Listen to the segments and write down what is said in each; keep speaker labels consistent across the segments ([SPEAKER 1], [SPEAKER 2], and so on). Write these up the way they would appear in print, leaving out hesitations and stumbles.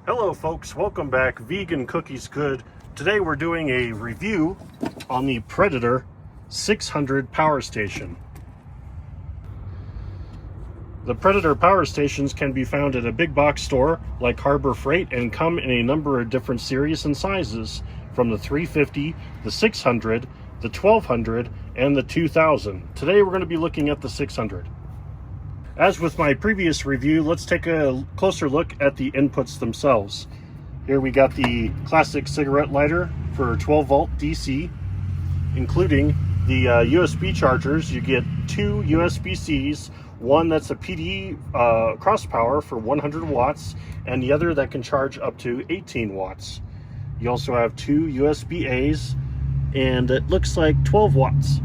[SPEAKER 1] Hello folks, welcome back. Vegan Cookies Good. Today we're doing a review on the Predator 600 power station. The Predator power stations can be found at a big box store like Harbor Freight and come in a number of different series and sizes, from the 350, the 600, the 1200, and the 2000. Today we're going to be looking at the 600. As with my previous review, let's take a closer look at the inputs themselves. Here we got the classic cigarette lighter for 12 volt DC, including the USB chargers. You get two USB-Cs, one that's a PD cross power for 100 watts, and the other that can charge up to 18 watts. You also have two USB-As, and it looks like 12 watts.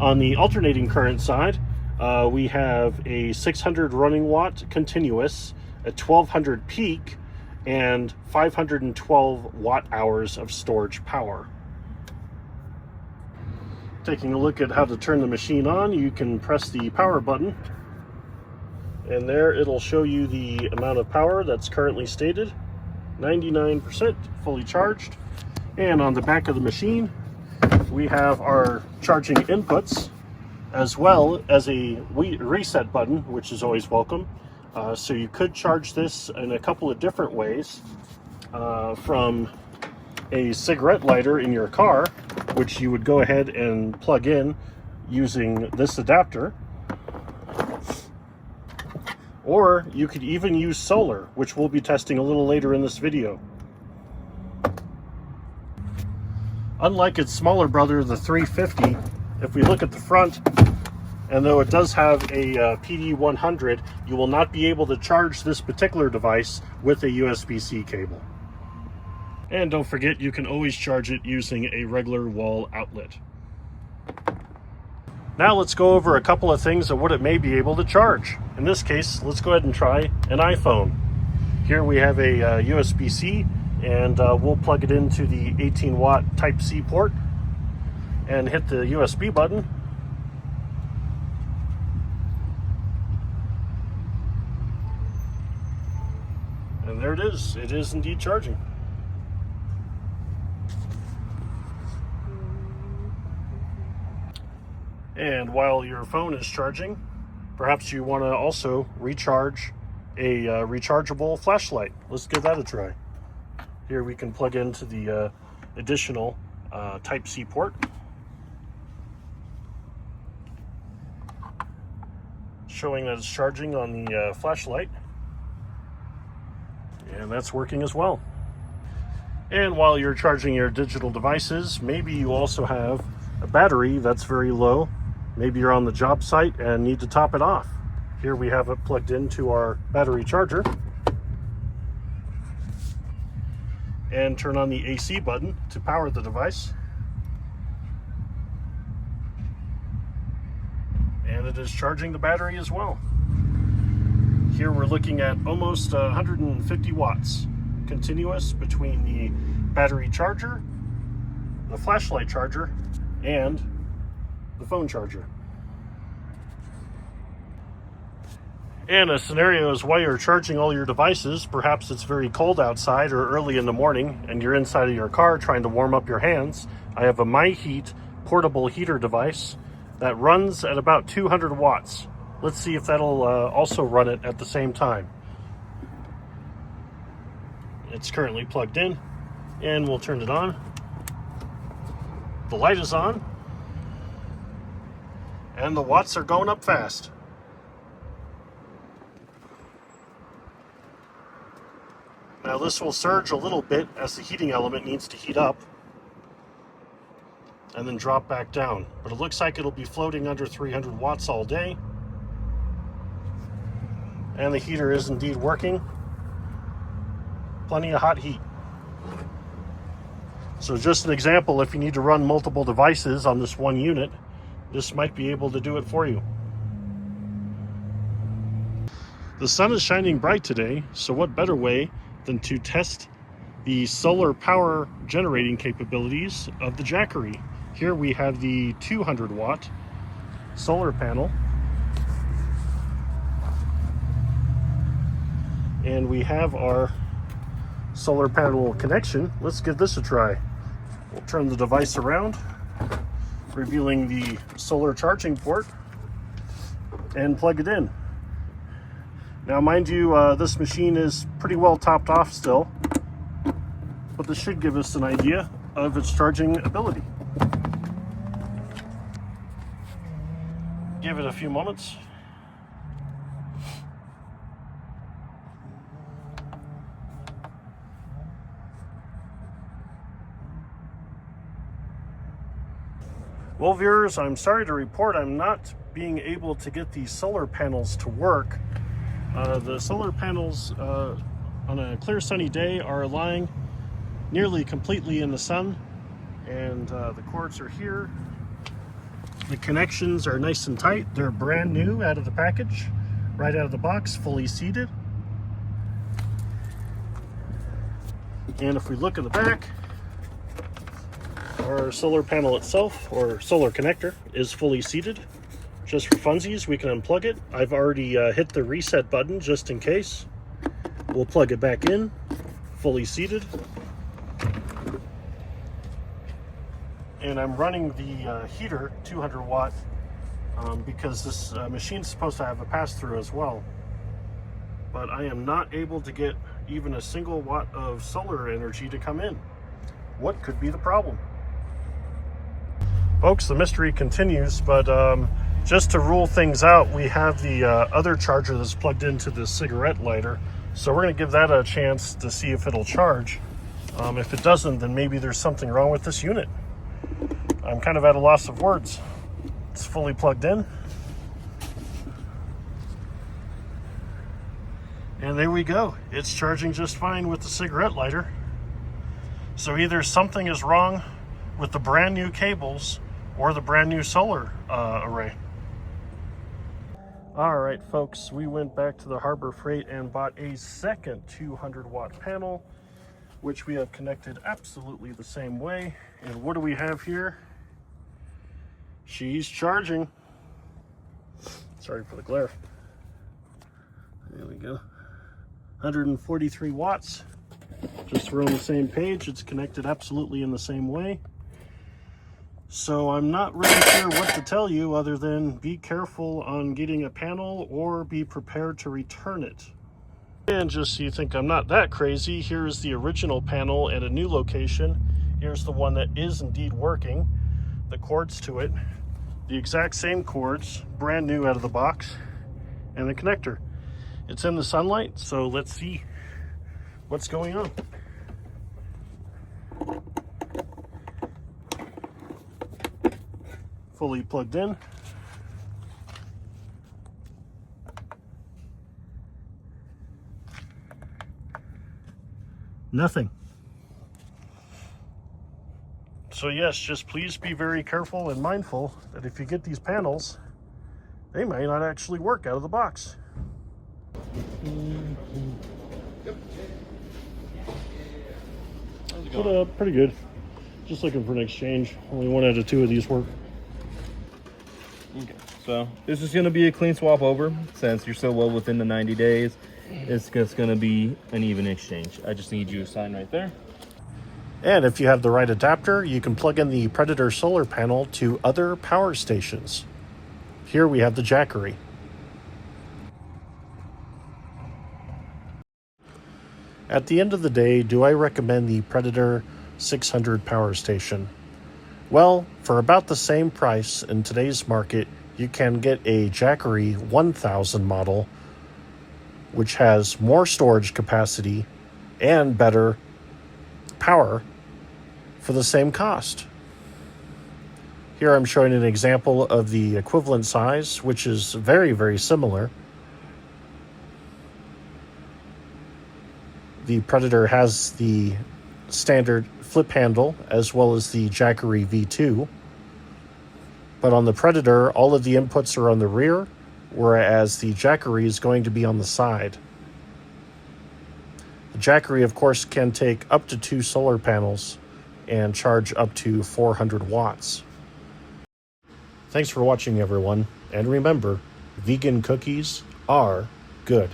[SPEAKER 1] On the alternating current side, we have a 600 running watt continuous, a 1200 peak, and 512 watt hours of storage power. Taking a look at how to turn the machine on, you can press the power button, and there it'll show you the amount of power that's currently stated, 99% fully charged. And on the back of the machine, we have our charging inputs, as well as a reset button, which is always welcome. So you could charge this in a couple of different ways, from a cigarette lighter in your car, which you would go ahead and plug in using this adapter, or you could even use solar, which we'll be testing a little later in this video. Unlike its smaller brother, the 350, if we look at the front, and though it does have a PD100, you will not be able to charge this particular device with a USB-C cable. And don't forget, you can always charge it using a regular wall outlet. Now let's go over a couple of things of what it may be able to charge. In this case, let's go ahead and try an iPhone. Here we have a USB-C, and we'll plug it into the 18 watt Type-C port and hit the USB button. And there it is. It is indeed charging. And while your phone is charging, perhaps you want to also recharge a rechargeable flashlight. Let's give that a try. Here we can plug into the additional Type-C port, showing that it's charging on the flashlight, and that's working as well. And while you're charging your digital devices, maybe you also have a battery that's very low. Maybe you're on the job site and need to top it off. Here we have it plugged into our battery charger, and turn on the AC button to power the device. And it is charging the battery as well. Here we're looking at almost 150 watts continuous between the battery charger, the flashlight charger, and the phone charger. And a scenario is while you're charging all your devices, perhaps it's very cold outside or early in the morning and you're inside of your car trying to warm up your hands. I have a MyHeat portable heater device that runs at about 200 watts. Let's see if that'll also run it at the same time. It's currently plugged in, and we'll turn it on. The light is on, and the watts are going up fast. Now this will surge a little bit as the heating element needs to heat up and then drop back down. But it looks like it'll be floating under 300 watts all day. And the heater is indeed working. Plenty of hot heat. So just an example, if you need to run multiple devices on this one unit, this might be able to do it for you. The sun is shining bright today, so what better way than to test the solar power generating capabilities of the Jackery. Here we have the 200 watt solar panel And we have our solar panel connection. Let's give this a try. We'll turn the device around, revealing the solar charging port, and plug it in. Now, mind you, this machine is pretty well topped off still, but this should give us an idea of its charging ability. Give it a few moments. Well, viewers, I'm sorry to report I'm not being able to get these solar panels to work. The solar panels on a clear sunny day are lying nearly completely in the sun, and the cords are here. The connections are nice and tight. They're brand new out of the package, right out of the box, fully seated. And if we look in the back, our solar panel itself, or solar connector, is fully seated. Just for funsies, we can unplug it. I've already hit the reset button just in case. We'll plug it back in, fully seated. And I'm running the heater, 200 watt, because this machine's supposed to have a pass-through as well. But I am not able to get even a single watt of solar energy to come in. What could be the problem? Folks, the mystery continues, but just to rule things out, we have the other charger that's plugged into the cigarette lighter. So we're gonna give that a chance to see if it'll charge. If it doesn't, then maybe there's something wrong with this unit. I'm kind of at a loss of words. It's fully plugged in. And there we go. It's charging just fine with the cigarette lighter. So either something is wrong with the brand new cables or the brand new solar array. All right, folks, we went back to the Harbor Freight and bought a second 200 watt panel, which we have connected absolutely the same way. And what do we have here? She's charging. Sorry for the glare. There we go. 143 watts. Just so we're on the same page, it's connected absolutely in the same way. So I'm not really sure what to tell you other than be careful on getting a panel or be prepared to return it. And just so you think I'm not that crazy, here's the original panel at a new location. Here's the one that is indeed working. The cords to it, the exact same cords, brand new out of the box, and the connector. It's in the sunlight, so let's see what's going on. Fully plugged in. Nothing. So yes, just please be very careful and mindful that if you get these panels, they may not actually work out of the box. But pretty good. Just looking for an exchange. Only one out of two of these work.
[SPEAKER 2] Okay, so this is going to be a clean swap over. Since you're so well within the 90 days, it's just going to be an even exchange. I just need you to sign right there.
[SPEAKER 1] And if you have the right adapter, you can plug in the Predator solar panel to other power stations. Here we have the Jackery. At the end of the day, do I recommend the Predator 600 power station? Well, for about the same price in today's market, you can get a Jackery 1000 model, which has more storage capacity and better power for the same cost. Here I'm showing an example of the equivalent size, which is very, very similar. The Predator has the standard flip handle as well as the Jackery V2. But on the Predator, all of the inputs are on the rear, whereas the Jackery is going to be on the side. The Jackery, of course, can take up to 2 solar panels and charge up to 400 watts. Thanks for watching, everyone. And remember, vegan cookies are good.